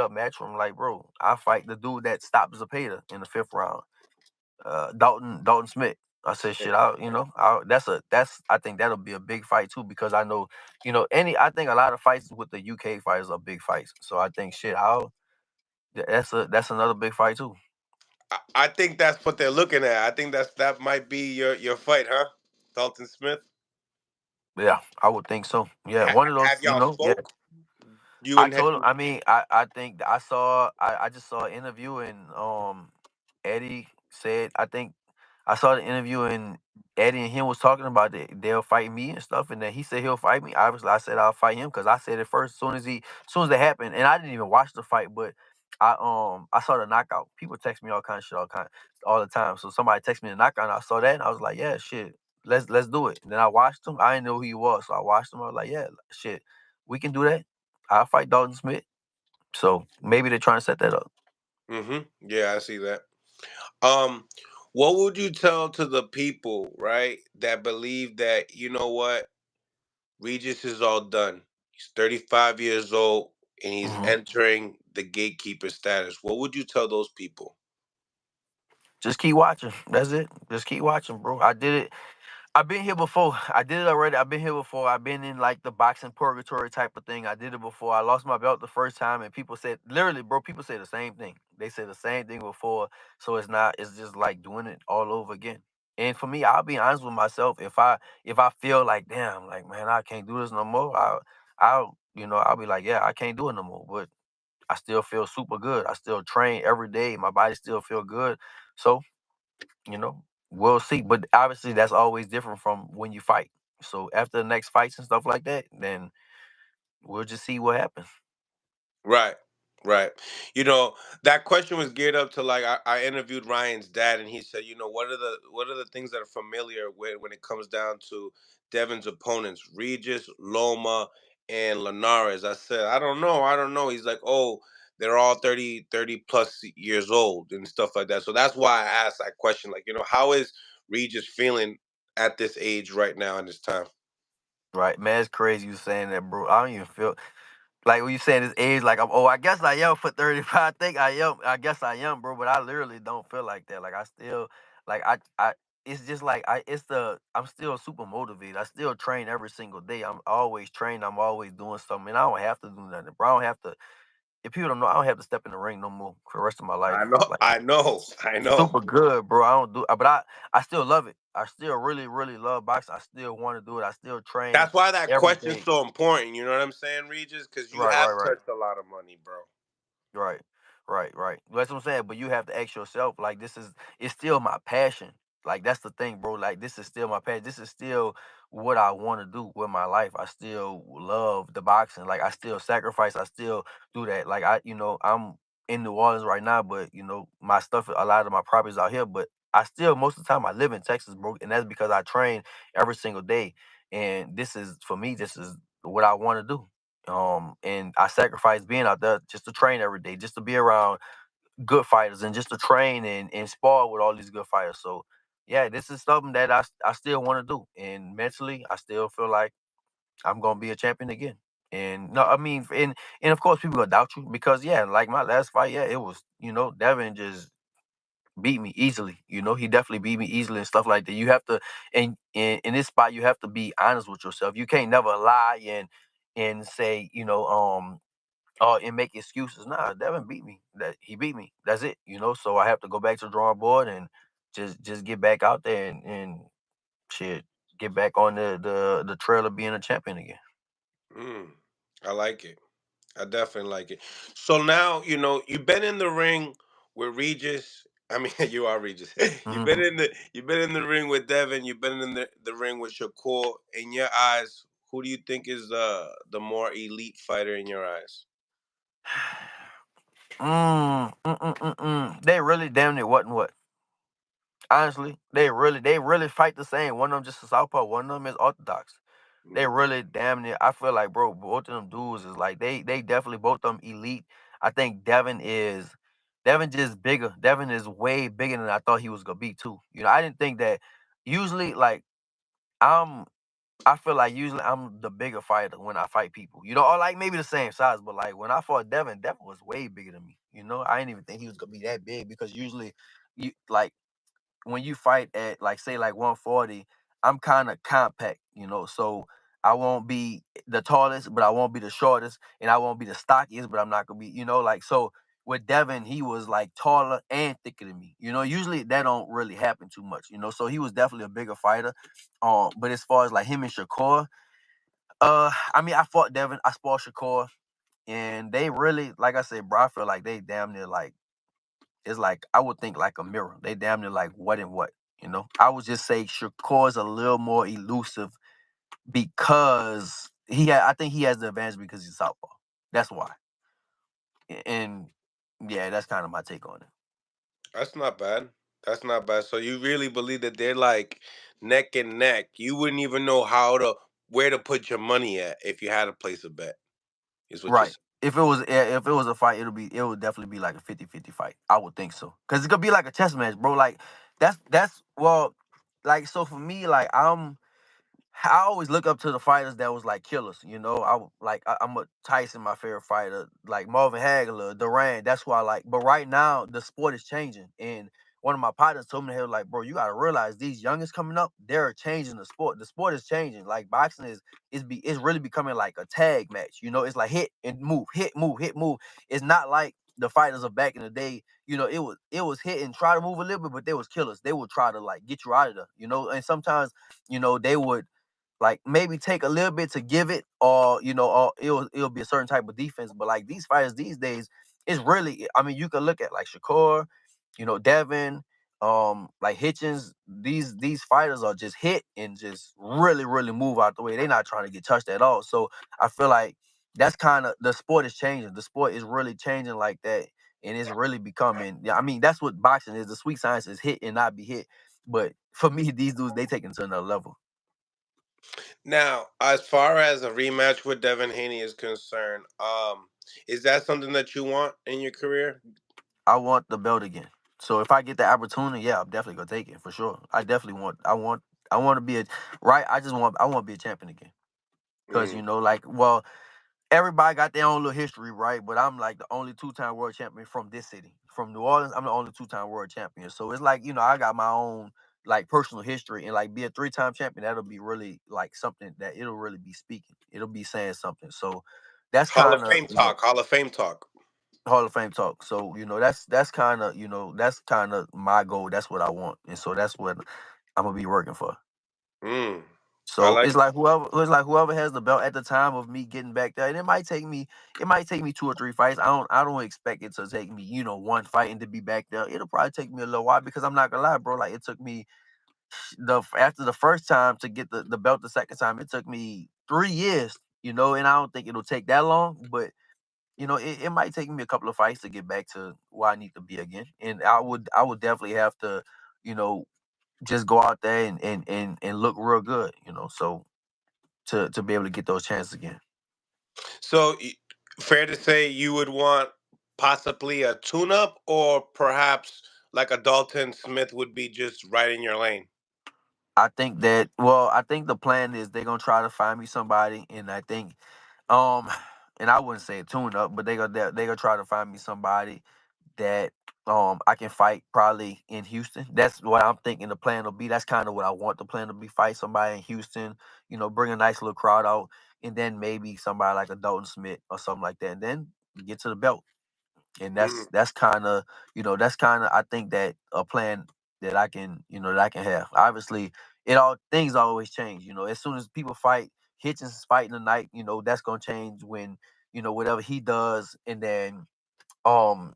up match from like, bro, I fight the dude that stopped Zepeda in the 5th round, Dalton Smith. I said, shit, I think that'll be a big fight too because I know, I think a lot of fights with the UK fighters are big fights. So I think that's another big fight too. I think that's what they're looking at. I think that might be your fight, huh? Dalton Smith. Yeah, I would think so. Yeah, one of those, Have y'all yeah. spoke? You I and told him. Henry? I think I just saw an interview and Eddie said I saw the interview and Eddie and him was talking about that they'll fight me and stuff and then he said he'll fight me. Obviously, I said I'll fight him because I said it first as soon as it happened and I didn't even watch the fight, but I saw the knockout. People text me all kind of shit all the time. So somebody texted me the knockout and I saw that and I was like, yeah, shit, let's do it. And then I watched him. I didn't know who he was, so I watched him. I was like, yeah, shit, we can do that. I'll fight Dalton Smith. So maybe they're trying to set that up. Yeah, I see that. Um, what would you tell to the people, right, that believe that what Regis is all done? He's 35 years old and he's hmm entering the gatekeeper status. What would you tell those people? Just keep watching. That's it. Just keep watching, bro. I did it. I've been here before. I did it already. I've been here before. I've been in like the boxing purgatory type of thing. I did it before. I lost my belt the first time, and people said, literally, bro, people say the same thing. They say the same thing before. So it's just like doing it all over again. And for me, I'll be honest with myself. If I feel like, damn, like, man, I can't do this no more, I'll be like, yeah, I can't do it no more. But I still feel super good. I still train every day. My body still feel good. So we'll see. But obviously, that's always different from when you fight. So after the next fights and stuff like that, then we'll just see what happens. Right, right. That question was geared up to, like, I interviewed Ryan's dad, and he said, what are the things that are familiar when it comes down to Devin's opponents, Regis, Loma, and Linares. I said, I don't know. He's like, oh, they're all 30 plus years old and stuff like that. So that's why I asked that question. Like, how is Regis feeling at this age right now in this time? Right, man, it's crazy you saying that, bro. I don't even feel like when you saying this age, like I guess I am for 35. I think I am. I guess I am, bro. But I literally don't feel like that. Like I still, like I. It's just like I'm still super motivated. I still train every single day. I'm always training. I'm always doing something. And I don't have to do nothing, bro. I don't have to. If people don't know, I don't have to step in the ring no more for the rest of my life. I know, Like I know, it's I know. super good, bro. I don't do, but I still love it. I still really, really love boxing. I still want to do it. I still train That's why that every question's day. so important. You know what I'm saying, Regis? Because you Right, right, have right. touched a lot of money, bro. Right, right. That's what I'm saying. But you have to ask yourself, like, it's still my passion. Like, that's the thing, bro. Like, this is still my passion. This is still what I want to do with my life. I still love the boxing. Like, I still sacrifice. I still do that. Like, I'm in New Orleans right now, but, my stuff, a lot of my properties out here, but I still, most of the time, I live in Texas, bro. And that's because I train every single day. And for me, this is what I want to do. And I sacrifice being out there just to train every day, just to be around good fighters and just to train and spar with all these good fighters. So yeah, this is something that I still want to do. And mentally I still feel like I'm gonna be a champion again. And no, I mean and of course people gonna doubt you because yeah, like my last fight, yeah, it was, Devin just beat me easily. He definitely beat me easily and stuff like that. You have to in this spot you have to be honest with yourself. You can't never lie and say, and make excuses. Nah, Devin beat me. That he beat me. That's it. So I have to go back to the drawing board and just get back out there and shit, get back on the trail of being a champion again. Mm, I like it. I definitely like it. So now, you've been in the ring with Regis. I mean, you are Regis. hmm You've been in the ring with Devin. You've been in the ring with Shakur. In your eyes, who do you think is the more elite fighter in your eyes? They really damn near what and what. Honestly, they really fight the same. One of them just a southpaw. One of them is orthodox. They Mm. really damn near. I feel like, bro, both of them dudes is like they definitely both of them elite. I think Devin just bigger. Devin is way bigger than I thought he was gonna be too. I didn't think that. Usually, like I'm I feel like usually I'm the bigger fighter when I fight people, or like maybe the same size, but like when I fought Devin, Devin was way bigger than me. I didn't even think he was gonna be that big because usually, you like when you fight at like say like 140, I'm kind of compact, so I won't be the tallest, but I won't be the shortest, and I won't be the stockiest, but I'm not gonna be, like so. With Devin, he was like taller and thicker than me. Usually that don't really happen too much. So he was definitely a bigger fighter. But as far as like him and Shakur, I mean, I fought Devin, I fought Shakur, and they really, like I said, bro, I feel like they damn near like it's like I would think like a mirror. They damn near like what and what. I would just say Shakur is a little more elusive because I think he has the advantage because he's southpaw. That's why. And yeah, that's kind of my take on it. That's not bad. That's not bad. So you really believe that they're like neck and neck. You wouldn't even know where to put your money at if you had to place a bet. Is what you Right. said. If it was a fight, it would definitely be like a 50-50 fight. I would think so. Cuz it's going to be like a chess match, bro. Like that's well like so for me like I always look up to the fighters that was like killers. I'm a Tyson, my favorite fighter, like Marvin Hagler, Duran. That's why I like. But right now, the sport is changing, and one of my partners told me, he was like, "Bro, you gotta realize these youngest coming up, they're changing the sport. The sport is changing. Like boxing is really becoming like a tag match. It's like hit and move, hit, move, hit, move. It's not like the fighters of back in the day. It was hit and try to move a little bit, but they was killers. They would try to like get you out of there. And sometimes they would like maybe take a little bit to give it, or it'll be a certain type of defense. But like these fighters these days, it's really, I mean, you can look at like Shakur, Devin, like Hitchens. These fighters are just hit and just really, really move out the way. They're not trying to get touched at all. So I feel like that's kind of the sport is changing. The sport is really changing like that. And it's really becoming, yeah, I mean, that's what boxing is. The sweet science is hit and not be hit. But for me, these dudes, they take it to another level. Now, as far as a rematch with Devin Haney is concerned, is that something that you want in your career? I want the belt again. So if I get the opportunity, yeah, I'm definitely gonna take it for sure. I definitely want. I want to be a right. I want to be a champion again. Cause Mm. like, well, everybody got their own little history, right? But I'm like the only two-time world champion from this city, from New Orleans. I'm the only two-time world champion. So it's like I got my own like personal history, and like be a three-time champion. That'll be really like something that it'll really be speaking. It'll be saying something. So that's Hall of kind of Fame talk. Hall of Fame talk. Hall of Fame talk. So that's kind of my goal. That's what I want, and so that's what I'm gonna be working for. Mm. I So like. it's like whoever has the belt at the time of me getting back there, and it might take me 2 or 3 fights. I don't expect it to take me one fight and to be back there. It'll probably take me a little while because I'm not gonna lie, bro. Like it took me after the first time to get the belt the second time. It took me 3 years, and I don't think it'll take that long, but it might take me a couple of fights to get back to where I need to be again. And I would definitely have to, you know, just go out there and look real good, so to be able to get those chances again. So, fair to say you would want possibly a tune-up, or perhaps like a Dalton Smith would be just right in your lane. I think the plan is they're gonna try to find me somebody, and I think, um, and I wouldn't say a tune up, but they gonna try to find me somebody that I can fight probably in Houston. That's what I'm thinking the plan will be. That's kind of what I want the plan to be. Fight somebody in Houston, bring a nice little crowd out, and then maybe somebody like a Dalton Smith or something like that, and then get to the belt. And Mm. that's kind of I think that a plan that I can have. Obviously, it all things always change. As soon as people fight, Hitchens is fighting tonight. That's gonna change when whatever he does, and then um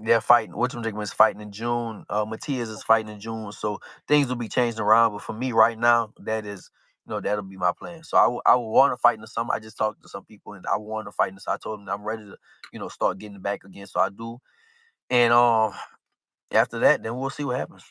they're fighting. Which one is fighting in June? Matias is fighting in June, so things will be changing around. But for me right now, that'll be my plan. So I would want to fight in the summer. I just talked to some people, and I want to fight in the summer. I told them that I'm ready to start getting back again. So I do, and after that, then we'll see what happens.